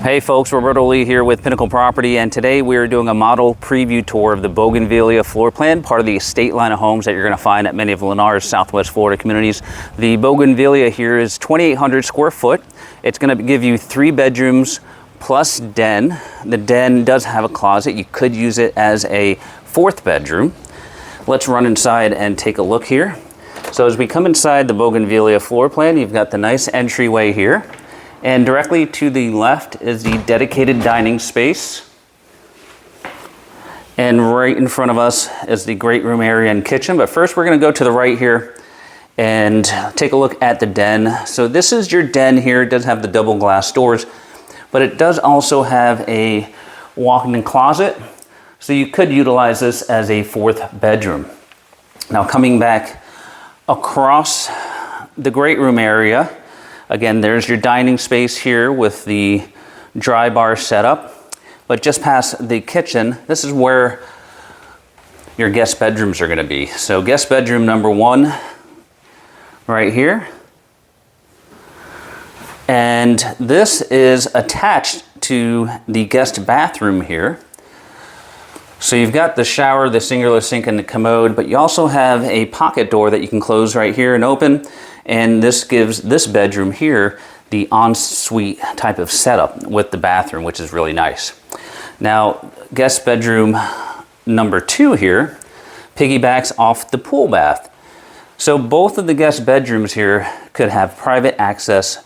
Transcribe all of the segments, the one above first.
Hey folks, Roberto here with Pinnacle Property, and today we are doing a model preview tour of the Bougainvillea floor plan, part of the estate line of homes that you're going to find at many of Lennars Southwest Florida Communities. The Bougainvillea here is 2,800 square foot. It's going to give you 3 bedrooms plus den. The den does have a closet. You could use it as a 4th bedroom. Let's run inside and take a look here. So as we come inside the Bougainvillea floor plan, you've got the nice entryway here. And directly to the left is the dedicated dining space. And right in front of us is the great room area and kitchen. But first we're going to go to the right here and take a look at the den. So this is your den here. It does have the double glass doors, but it does also have a walk-in closet. So you could utilize this as a 4th bedroom. Now coming back across the great room area, again, there's your dining space here with the dry bar setup. But just past the kitchen, this is where your guest bedrooms are going to be. So guest bedroom number 1 right here. And this is attached to the guest bathroom here. So you've got the shower, the singular sink, and the commode, but you also have a pocket door that you can close right here and open. And this gives this bedroom here the ensuite type of setup with the bathroom, which is really nice. Now, guest bedroom number 2 here piggybacks off the pool bath. So both of the guest bedrooms here could have private access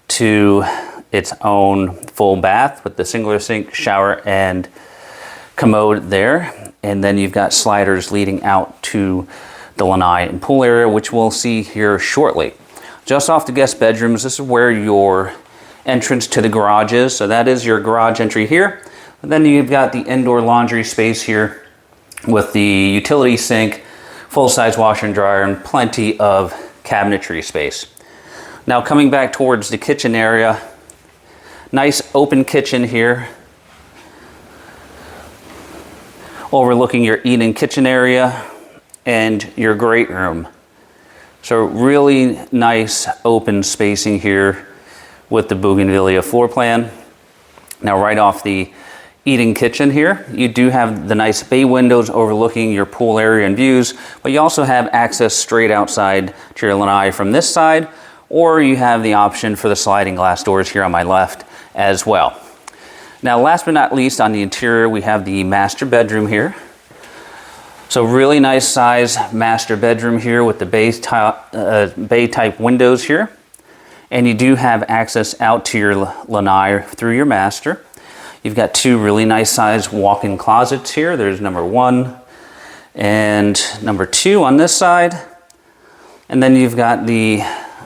to its own full bath with the singular sink, shower, and commode there. And then you've got sliders leading out to the lanai and pool area, which we'll see here shortly. Just off the guest bedrooms, this is where your entrance to the garage is. So that is your garage entry here. And then you've got the indoor laundry space here with the utility sink, full-size washer and dryer, and plenty of cabinetry space. Now coming back towards the kitchen area, nice open kitchen here, overlooking your eat-in kitchen area and your great room. So really nice open spacing here with the Bougainvillea floor plan. Now right off the eat-in kitchen here, you do have the nice bay windows overlooking your pool area and views, but you also have access straight outside to your lanai from this side, or you have the option for the sliding glass doors here on my left as well. Now last but not least, on the interior we have the master bedroom here. So really nice size master bedroom here with the bay type windows here. And you do have access out to your lanai through your master. You've got 2 really nice size walk-in closets here. There's number 1 and number 2 on this side. And then you've got the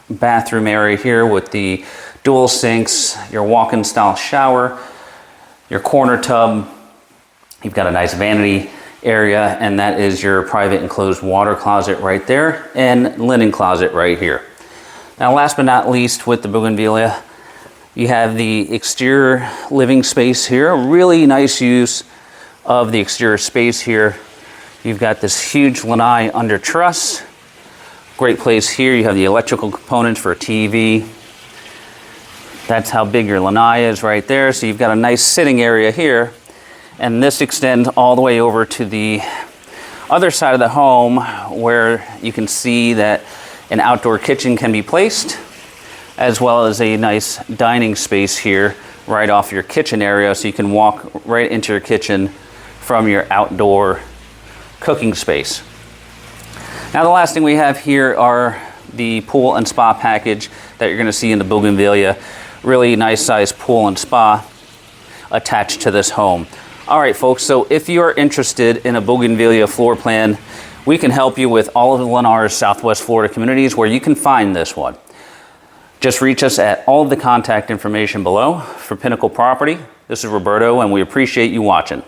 bathroom area here with the dual sinks, your walk-in style shower, your corner tub. You've got a nice vanity area, and that is your private enclosed water closet right there and linen closet right here. Now last but not least, with the Bougainvillea, you have the exterior living space here. A really nice use of the exterior space here. You've got this huge lanai under truss. Great place here. You have the electrical components for a TV. That's how big your lanai is right there. So you've got a nice sitting area here. And this extends all the way over to the other side of the home, where you can see that an outdoor kitchen can be placed, as well as a nice dining space here right off your kitchen area, so you can walk right into your kitchen from your outdoor cooking space. Now the last thing we have here are the pool and spa package that you're going to see in the Bougainvillea. Really nice size pool and spa attached to this home. All right, folks, so if you are interested in a Bougainvillea floor plan, we can help you with all of the Lennars Southwest Florida Communities where you can find this one. Just reach us at all of the contact information below. For Pinnacle Property, this is Roberto, and we appreciate you watching.